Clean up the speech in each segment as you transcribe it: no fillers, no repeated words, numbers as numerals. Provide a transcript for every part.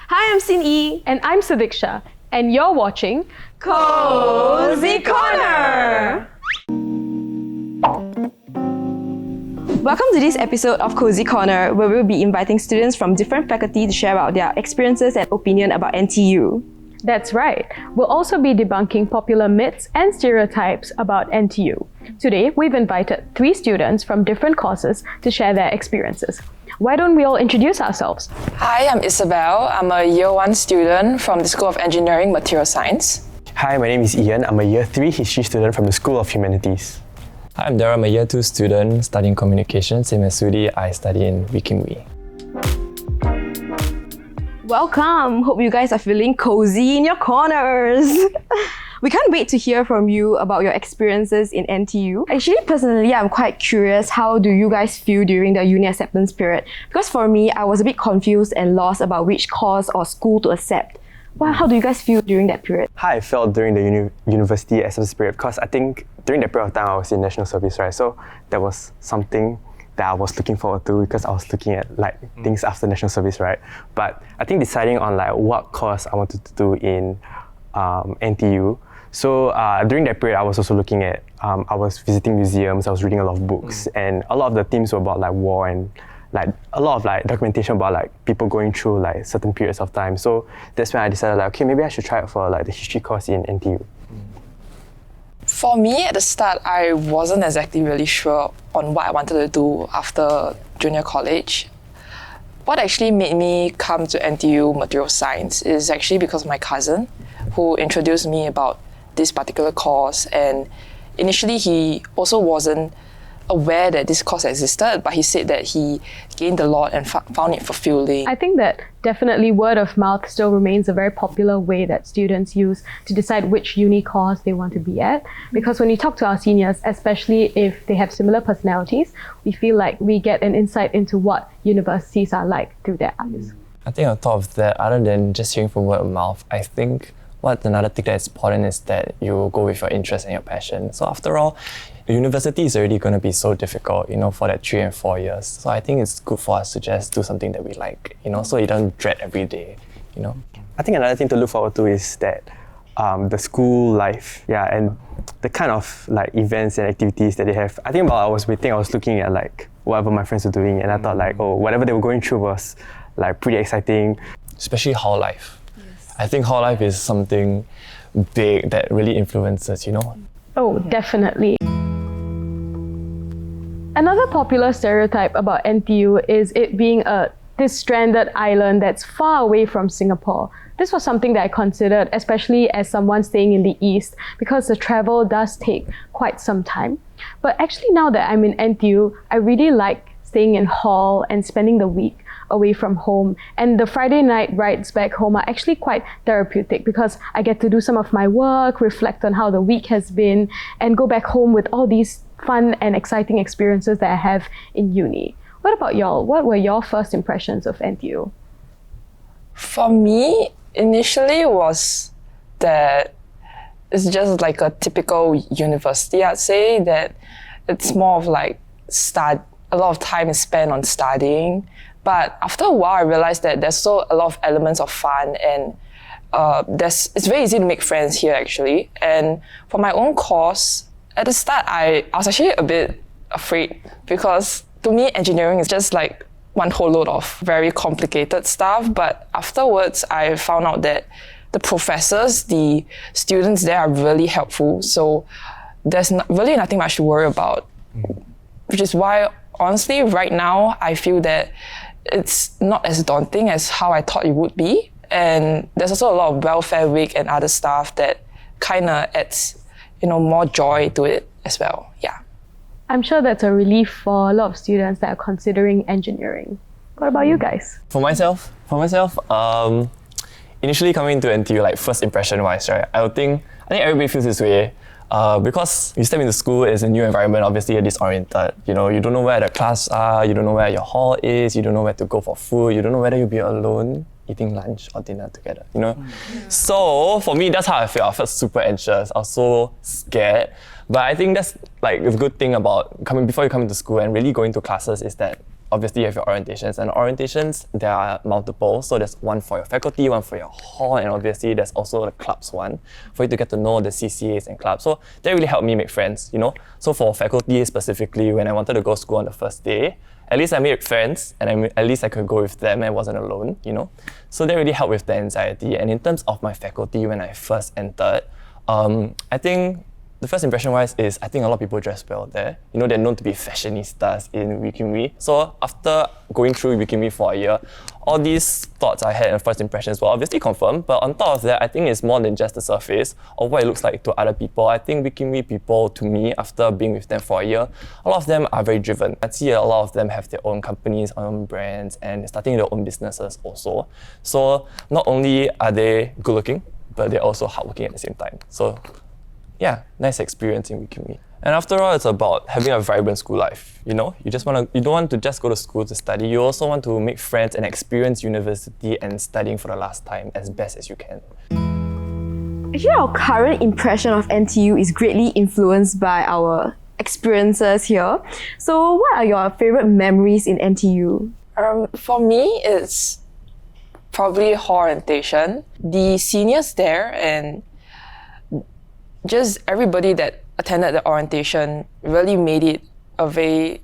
Hi, I'm Sin Yi. And I'm Sadiksha, and you're watching Cosy Corner! Welcome to this episode of Cosy Corner, where we'll be inviting students from different faculty to share about their experiences and opinion about NTU. That's right. We'll also be debunking popular myths and stereotypes about NTU. Today, we've invited 3 students from different courses to share their experiences. Why don't we all introduce ourselves? Hi, I'm Isabel. I'm a Year 1 student from the School of Engineering Material Science. Hi, my name is Ian. I'm a Year 3 history student from the School of Humanities. Hi, I'm Dara. I'm a Year 2 student studying communication. Same as Sudi, I study in Wikimwi. Welcome! Hope you guys are feeling cozy in your corners. We can't wait to hear from you about your experiences in NTU. Actually, personally, I'm quite curious, how do you guys feel during the uni acceptance period? Because for me, I was a bit confused and lost about which course or school to accept. Well, how do you guys feel during that period? How I felt during the university acceptance period, because I think during that period of time I was in national service, right? So that was something that I was looking forward to because I was looking at things after national service, right? But I think deciding on what course I wanted to do in NTU. So during that period, I was also looking at, I was visiting museums, I was reading a lot of books, and a lot of the themes were about war and a lot of documentation about people going through certain periods of time. So that's when I decided okay, maybe I should try out for the history course in NTU. For me, at the start, I wasn't exactly really sure on what I wanted to do after junior college. What actually made me come to NTU Material Science is actually because of my cousin, who introduced me about this particular course. And initially, he also wasn't aware that this course existed, but he said that he gained a lot and found it fulfilling. I think that definitely word of mouth still remains a very popular way that students use to decide which uni course they want to be at. Because when we talk to our seniors, especially if they have similar personalities, we feel like we get an insight into what universities are like through their eyes. I think on top of that, other than just hearing from word of mouth, I think another thing that's important is that you go with your interest and your passion. So after all, university is already going to be so difficult, for that 3 and 4 years. So I think it's good for us to just do something that we like, so you don't dread every day, I think another thing to look forward to is that the school life, and the kind of events and activities that they have. I think while I was waiting, I was looking at whatever my friends were doing, and I thought whatever they were going through was pretty exciting. Especially hall life. I think hall life is something big that really influences, Oh, definitely. Another popular stereotype about NTU is it being this stranded island that's far away from Singapore. This was something that I considered, especially as someone staying in the East, because the travel does take quite some time. But actually now that I'm in NTU, I really like staying in hall and spending the week away from home. And the Friday night rides back home are actually quite therapeutic because I get to do some of my work, reflect on how the week has been, and go back home with all these fun and exciting experiences that I have in uni. What about y'all? What were your first impressions of NTU? For me, initially was that it's just a typical university. I'd say that it's more of a lot of time is spent on studying. But after a while, I realized that there's still a lot of elements of fun, and it's very easy to make friends here actually. And for my own course, at the start, I was actually a bit afraid because to me, engineering is just one whole load of very complicated stuff. But afterwards, I found out that the professors, the students there are really helpful. So there's really nothing much to worry about, which is why, honestly, right now, I feel that it's not as daunting as how I thought it would be. And there's also a lot of welfare week and other stuff that kind of adds, more joy to it as well. Yeah. I'm sure that's a relief for a lot of students that are considering engineering. What about you guys? For myself, initially coming to NTU, first impression wise, right? I think everybody feels this way. Because you step into school, it's a new environment, obviously you're disoriented. You don't know where the class are, you don't know where your hall is, you don't know where to go for food, you don't know whether you'll be alone eating lunch or dinner together, So for me, that's how I felt. I felt super anxious. I was so scared. But I think that's the good thing about before you come into school and really going to classes is that obviously you have your orientations, and orientations, there are multiple. So there's one for your faculty, one for your hall, and obviously there's also the clubs one for you to get to know the CCAs and clubs. So that really helped me make friends, you know. So for faculty specifically, when I wanted to go to school on the first day, at least I made friends, and at least I could go with them and I wasn't alone, you know. So that really helped with the anxiety. And in terms of my faculty, when I first entered, I think the first impression wise is I think a lot of people dress well there. You know, they're known to be fashionistas in Wikimwi. So after going through Wikimwi for a year, all these thoughts I had in first impressions were obviously confirmed, but on top of that, I think it's more than just the surface of what it looks like to other people. I think Wikimwi people, to me, after being with them for a year, a lot of them are very driven. I see a lot of them have their own companies, own brands, and starting their own businesses also. So not only are they good looking, but they're also hardworking at the same time. So yeah, nice experience in Wikimwi. And after all, it's about having a vibrant school life. You know, you don't want to just go to school to study. You also want to make friends and experience university and studying for the last time as best as you can. Actually, our current impression of NTU is greatly influenced by our experiences here. So what are your favorite memories in NTU? For me, it's probably hall orientation. The seniors there and just everybody that attended the orientation really made it a very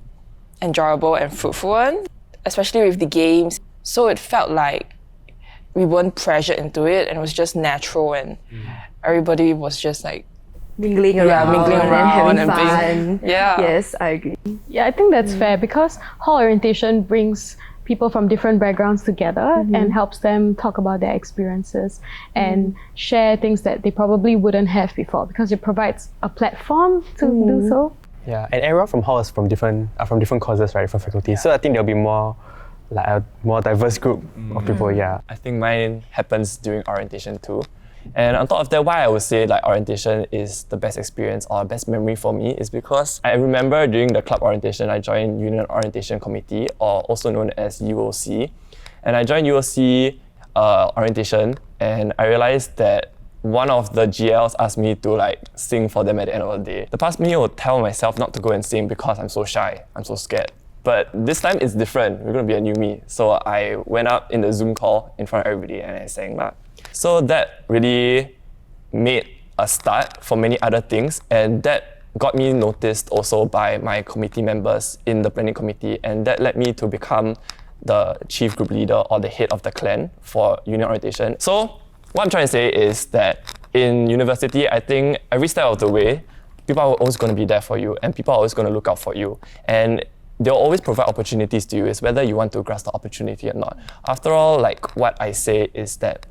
enjoyable and fruitful one, especially with the games. So it felt like we weren't pressured into it, and it was just natural, and everybody was just like Mingling around around and having and fun. yeah. Yes, I agree. Yeah, I think that's fair because hall orientation brings people from different backgrounds together and helps them talk about their experiences and share things that they probably wouldn't have before because it provides a platform to do so. Yeah, and everyone from hall is from different courses, right, from faculty. So I think there'll be more like a more diverse group of people. Yeah. I think mine happens during orientation too. And on top of that, why I would say like orientation is the best experience or best memory for me is because I remember during the club orientation, I joined Union Orientation Committee, or also known as UOC. And I joined UOC orientation, and I realized that one of the GLs asked me to like sing for them at the end of the day. The past me would tell myself not to go and sing because I'm so shy, I'm so scared. But this time it's different. We're gonna be a new me. So I went up in the Zoom call in front of everybody and I sang that. So that really made a start for many other things, and that got me noticed also by my committee members in the planning committee, and that led me to become the chief group leader or the head of the clan for Union Orientation. So what I'm trying to say is that in university, I think every step of the way, people are always going to be there for you, and people are always going to look out for you. And they'll always provide opportunities to you. It's whether you want to grasp the opportunity or not. After all, like what I say is that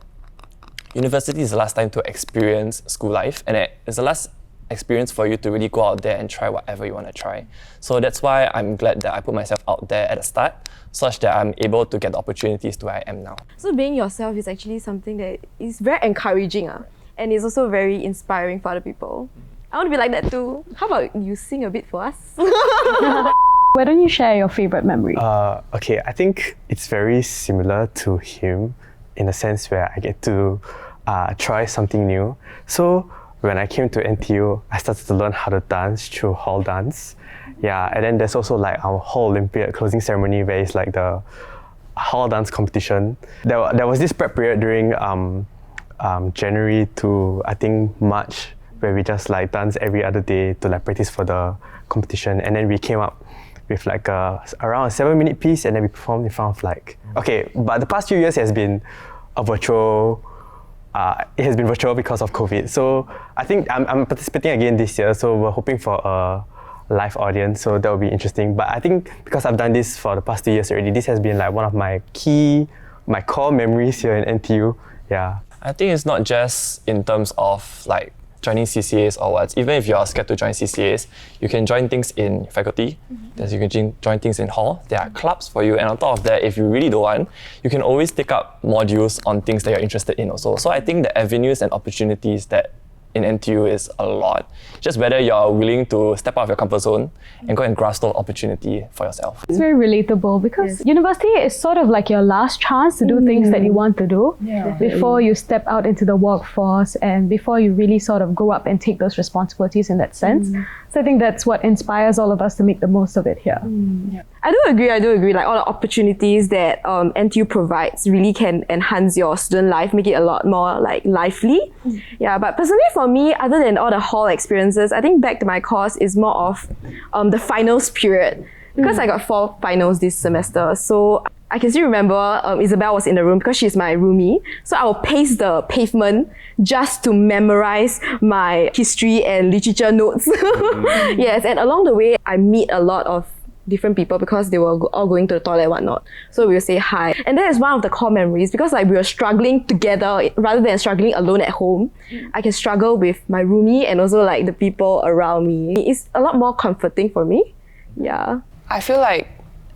university is the last time to experience school life, and it's the last experience for you to really go out there and try whatever you want to try. So that's why I'm glad that I put myself out there at the start, such that I'm able to get the opportunities to where I am now. So being yourself is actually something that is very encouraging and is also very inspiring for other people. I want to be like that too. How about you sing a bit for us? Why don't you share your favorite memory? Okay, I think it's very similar to him in a sense where I get to try something new. So when I came to NTU, I started to learn how to dance through hall dance. Yeah, and then there's also like our Hall Olympiad closing ceremony where it's like the hall dance competition. There was this prep period during January to I think March where we just like dance every other day to like practice for the competition, and then we came up with like around a 7-minute piece, and then we performed in front of like, okay, but the past few years has been a virtual, it has been virtual because of COVID. So I think I'm participating again this year, so we're hoping for a live audience, so that will be interesting. But I think because I've done this for the past 2 years already, this has been like one of my core memories here in NTU, yeah. I think it's not just in terms of like joining CCAs or what. Even if you are scared to join CCAs, you can join things in faculty. You can join things in hall. There are clubs for you, and on top of that, if you really don't want, you can always take up modules on things that you're interested in also. So I think the avenues and opportunities that in NTU is a lot. Just whether you're willing to step out of your comfort zone and go and grasp the opportunity for yourself. It's very relatable because university is sort of like your last chance to do things that you want to do before you step out into the workforce and before you really sort of grow up and take those responsibilities in that sense. So I think that's what inspires all of us to make the most of it here. I do agree. Like all the opportunities that NTU provides really can enhance your student life, make it a lot more like lively. Yeah, but personally for me, other than all the hall experiences, I think back to my course is more of the finals period. Because I got 4 finals this semester, so I can still remember Isabel was in the room because she's my roomie. So I will pace the pavement just to memorize my history and literature notes. Yes, and along the way, I meet a lot of different people because they were all going to the toilet and whatnot. So we will say hi. And that is one of the core memories because like we were struggling together rather than struggling alone at home. I can struggle with my roomie and also like the people around me. It's a lot more comforting for me. Yeah. I feel like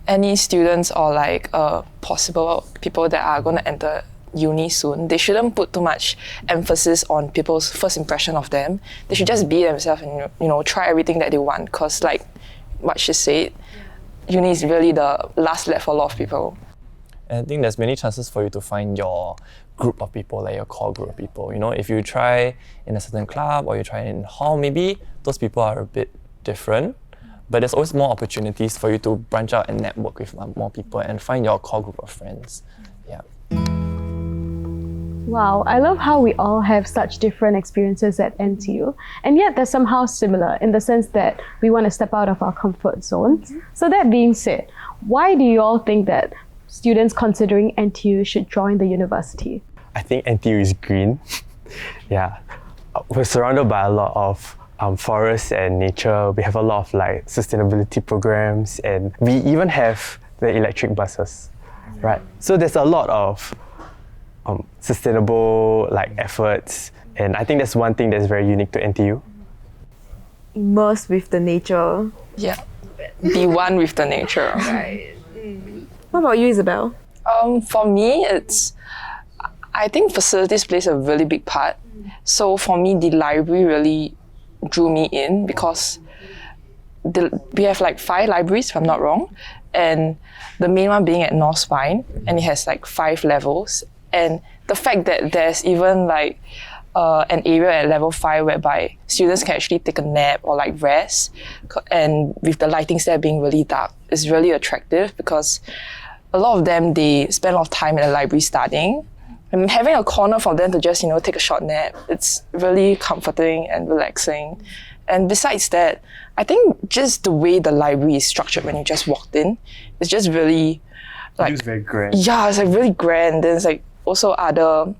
any students or like possible people that are going to enter uni soon, they shouldn't put too much emphasis on people's first impression of them. They should just be themselves and try everything that they want, because like what she said, uni is really the last lap for a lot of people. And I think there's many chances for you to find your group of people, like your core group of people. If you try in a certain club or you try in hall, maybe those people are a bit different. But there's always more opportunities for you to branch out and network with more people and find your core group of friends. Yeah. Wow, I love how we all have such different experiences at NTU, and yet they're somehow similar in the sense that we want to step out of our comfort zones. So that being said, why do you all think that students considering NTU should join the university? I think NTU is green. Yeah. We're surrounded by a lot of forests and nature. We have a lot of like sustainability programs, and we even have the electric buses, right? So there's a lot of sustainable like efforts, and I think that's one thing that's very unique to NTU. Immerse with the nature. Yeah, be one with the nature. Right. What about you, Isabel? For me, I think facilities plays a really big part. So for me, the library really drew me in because we have like 5 libraries, if I'm not wrong, and the main one being at North Spine, and it has like 5 levels. And the fact that there's even like an area at level 5 whereby students can actually take a nap or like rest, and with the lightings there being really dark, is really attractive because a lot of them, they spend a lot of time in the library studying. And having a corner for them to just, take a short nap, it's really comforting and relaxing. And besides that, I think just the way the library is structured when you just walked in, it's just really like... It's very grand. Yeah, it's like really grand. There's like also other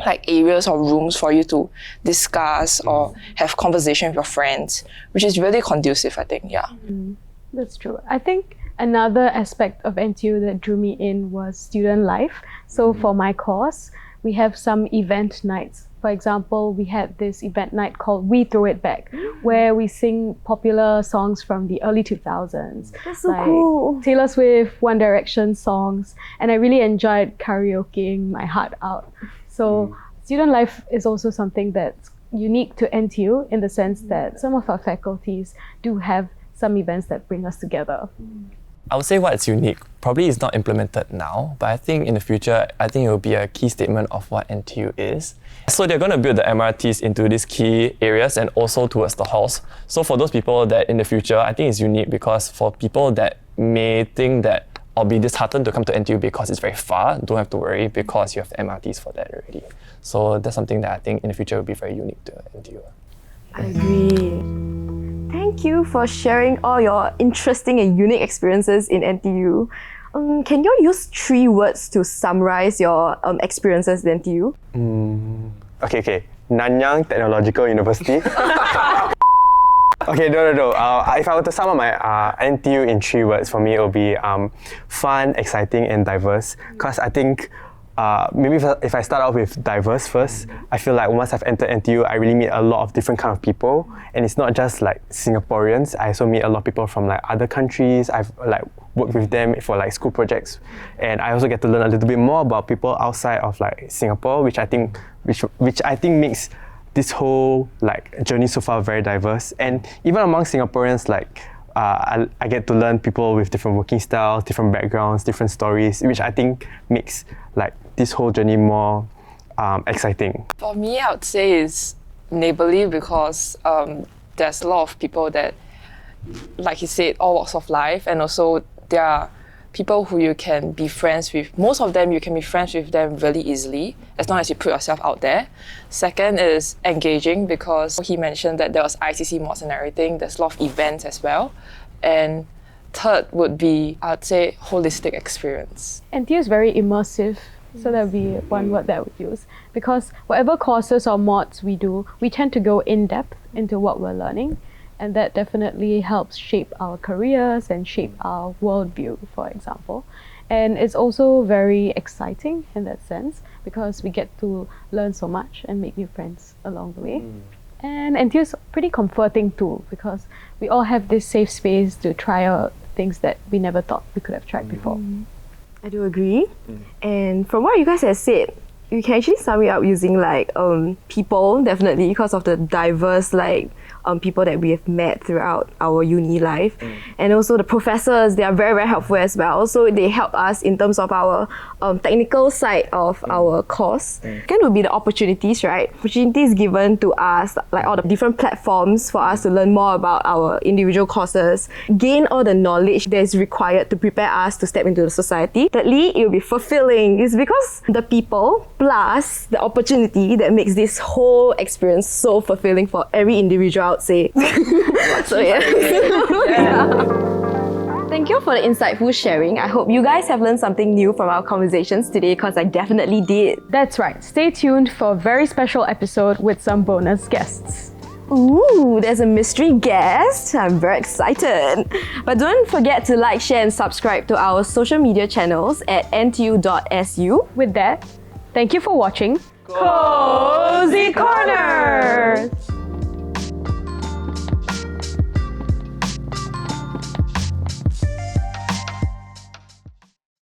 like areas or rooms for you to discuss or have conversation with your friends, which is really conducive, I think, yeah. That's true. I think another aspect of NTU that drew me in was student life. So for my course, we have some event nights. For example, we had this event night called We Throw It Back, where we sing popular songs from the early 2000s. That's so cool. Taylor Swift, One Direction songs, and I really enjoyed karaokeing my heart out. So student life is also something that's unique to NTU in the sense that some of our faculties do have some events that bring us together. I would say what's unique probably is not implemented now, but I think in the future, I think it will be a key statement of what NTU is. So they're going to build the MRTs into these key areas and also towards the halls. So for those people that in the future, I think it's unique because for people that may think that or be disheartened to come to NTU because it's very far, don't have to worry because you have the MRTs for that already. So that's something that I think in the future will be very unique to NTU. I agree. Thank you for sharing all your interesting and unique experiences in NTU. Can you use 3 words to summarize your experiences in NTU? Okay. Nanyang Technological University. Okay, no. If I were to sum up my NTU in 3 words, for me it will be fun, exciting, and diverse. Because I think maybe if I start off with diverse first, I feel like once I've entered NTU, I really meet a lot of different kind of people, and it's not just like Singaporeans. I also meet a lot of people from like other countries. I've like worked with them for like school projects, and I also get to learn a little bit more about people outside of like Singapore, which I think makes this whole like journey so far very diverse. And even among Singaporeans, like I get to learn people with different working styles, different backgrounds, different stories, which I think makes like this whole journey more exciting. For me, I would say it's neighborly because there's a lot of people that, like you said, all walks of life, and also there are people who you can be friends with. Most of them, you can be friends with them really easily, as long as you put yourself out there. Second is engaging, because he mentioned that there was ICC mods and everything. There's a lot of events as well. And third would be, I'd say, holistic experience. NTU is very immersive, so that would be one word that I would use. Because whatever courses or mods we do, we tend to go in depth into what we're learning. And that definitely helps shape our careers and shape our worldview, for example. And it's also very exciting in that sense, because we get to learn so much and make new friends along the way. And NTU is pretty comforting too, because we all have this safe space to try out things that we never thought we could have tried before. I do agree. And from what you guys have said, you can actually sum it up using like people, definitely, because of the diverse people that we have met throughout our uni life. And also the professors, they are very, very helpful as well. So they help us in terms of our technical side of our course. Second would be the opportunities, right? Opportunities given to us, like all the different platforms for us to learn more about our individual courses, gain all the knowledge that is required to prepare us to step into the society. Thirdly, it will be fulfilling. It's because the people plus the opportunity that makes this whole experience so fulfilling for every individual, I would say. So yeah. Thank you for the insightful sharing. I hope you guys have learned something new from our conversations today, because I definitely did. That's right. Stay tuned for a very special episode with some bonus guests. Ooh, there's a mystery guest. I'm very excited. But don't forget to like, share and subscribe to our social media channels at ntu.su. With that, thank you for watching Cosy Corner!